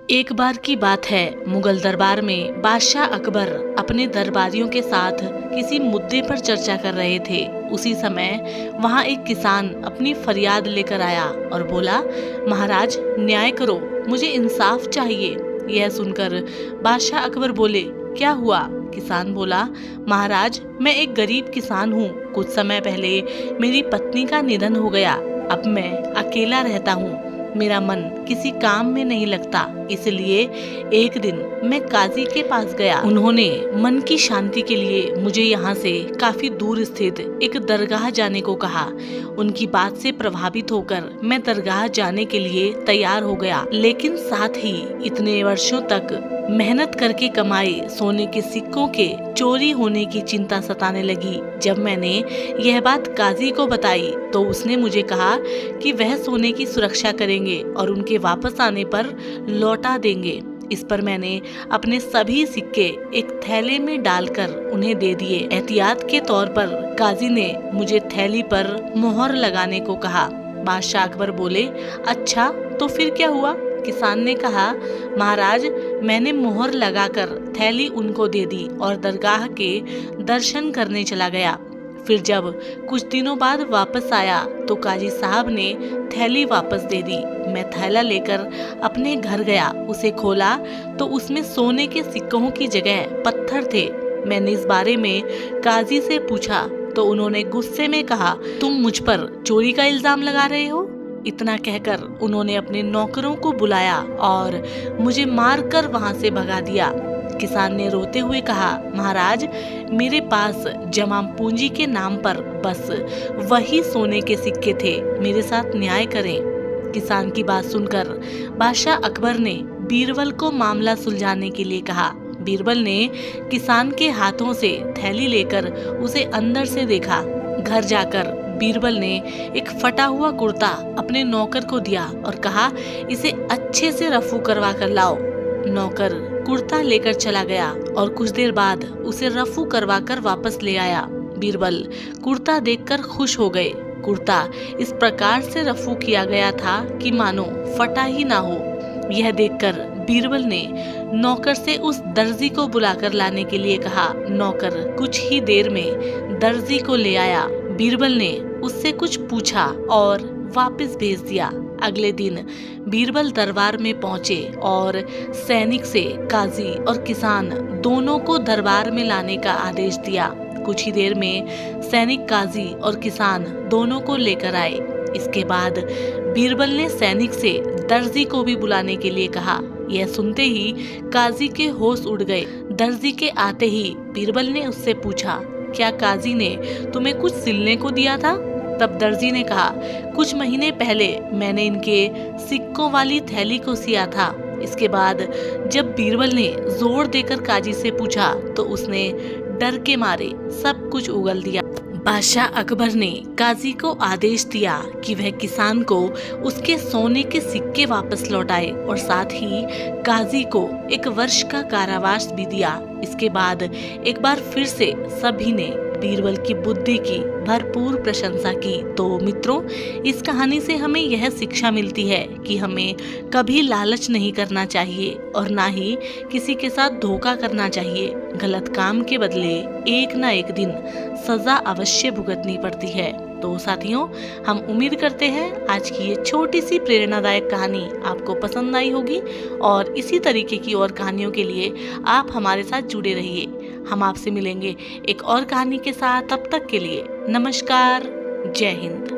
एक बार की बात है, मुगल दरबार में बादशाह अकबर अपने दरबारियों के साथ किसी मुद्दे पर चर्चा कर रहे थे। उसी समय वहां एक किसान अपनी फरियाद लेकर आया और बोला, महाराज न्याय करो, मुझे इंसाफ चाहिए। यह सुनकर बादशाह अकबर बोले, क्या हुआ? किसान बोला, महाराज मैं एक गरीब किसान हूँ। कुछ समय पहले मेरी पत्नी का निधन हो गया। अब मैं अकेला रहता हूँ, मेरा मन किसी काम में नहीं लगता, इसलिए एक दिन मैं काजी के पास गया। उन्होंने मन की शांति के लिए मुझे यहाँ से काफी दूर स्थित एक दरगाह जाने को कहा। उनकी बात से प्रभावित होकर मैं दरगाह जाने के लिए तैयार हो गया, लेकिन साथ ही इतने वर्षों तक मेहनत करके कमाए सोने के सिक्कों के चोरी होने की चिंता सताने लगी। जब मैंने यह बात काजी को बताई तो उसने मुझे कहा कि वह सोने की सुरक्षा करेंगे और उनके वापस आने पर लौटा देंगे। इस पर मैंने अपने सभी सिक्के एक थैले में डालकर उन्हें दे दिए। एहतियात के तौर पर काजी ने मुझे थैली पर मोहर लगाने को कहा। बादशाह अकबर बोले, अच्छा तो फिर क्या हुआ? किसान ने कहा, महाराज मैंने मोहर लगाकर थैली उनको दे दी और दरगाह के दर्शन करने चला गया। फिर जब कुछ दिनों बाद वापस आया तो काजी साहब ने थैली वापस दे दी। मैं थैला लेकर अपने घर गया, उसे खोला तो उसमें सोने के सिक्कों की जगह पत्थर थे। मैंने इस बारे में काजी से पूछा तो उन्होंने गुस्से में कहा, तुम मुझ पर चोरी का इल्जाम लगा रहे हो। इतना कहकर उन्होंने अपने नौकरों को बुलाया और मुझे मारकर वहां से भगा दिया। किसान ने रोते हुए कहा, महाराज मेरे पास जमा पूंजी के नाम पर बस वही सोने के सिक्के थे, मेरे साथ न्याय करें। किसान की बात सुनकर बादशाह अकबर ने बीरबल को मामला सुलझाने के लिए कहा। बीरबल ने किसान के हाथों से थैली लेकर उसे अंदर से देखा। घर जाकर बीरबल ने एक फटा हुआ कुर्ता अपने नौकर को दिया और कहा, इसे अच्छे से रफू करवा कर लाओ। नौकर कुर्ता लेकर चला गया और कुछ देर बाद उसे रफू करवा कर वापस ले आया। बीरबल कुर्ता देखकर खुश हो गए। कुर्ता इस प्रकार से रफू किया गया था कि मानो फटा ही ना हो। यह देखकर बीरबल ने नौकर से उस दर्जी को बुलाकर लाने के लिए कहा। नौकर कुछ ही देर में दर्जी को ले आया। बीरबल ने उससे कुछ पूछा और वापस भेज दिया। अगले दिन बीरबल दरबार में पहुंचे और सैनिक से काजी और किसान दोनों को दरबार में लाने का आदेश दिया। कुछ ही देर में सैनिक काजी और किसान दोनों को लेकर आए। इसके बाद बीरबल ने सैनिक से दर्जी को भी बुलाने के लिए कहा। यह सुनते ही काजी के होश उड़ गए। दर्जी के आते ही बीरबल ने उससे पूछा, क्या काजी ने तुम्हें कुछ सिलने को दिया था? तब दर्जी ने कहा, कुछ महीने पहले मैंने इनके सिक्कों वाली थैली को सिया था। इसके बाद जब बीरबल ने जोर देकर काजी से पूछा तो उसने डर के मारे सब कुछ उगल दिया। बादशाह अकबर ने काजी को आदेश दिया कि वह किसान को उसके सोने के सिक्के वापस लौटाए और साथ ही काजी को 1 वर्ष का कारावास भी दिया। इसके बाद एक बार फिर से सभी ने बीरबल की बुद्धि की भरपूर प्रशंसा की। तो मित्रों, इस कहानी से हमें यह शिक्षा मिलती है कि हमें कभी लालच नहीं करना चाहिए और ना ही किसी के साथ धोखा करना चाहिए। गलत काम के बदले एक ना एक दिन सजा अवश्य भुगतनी पड़ती है। तो साथियों, हम उम्मीद करते हैं आज की ये छोटी सी प्रेरणादायक कहानी आपको पसंद आई होगी और इसी तरीके की और कहानियों के लिए आप हमारे साथ जुड़े रहिए। हम आपसे मिलेंगे एक और कहानी के साथ। तब तक के लिए नमस्कार, जय हिंद।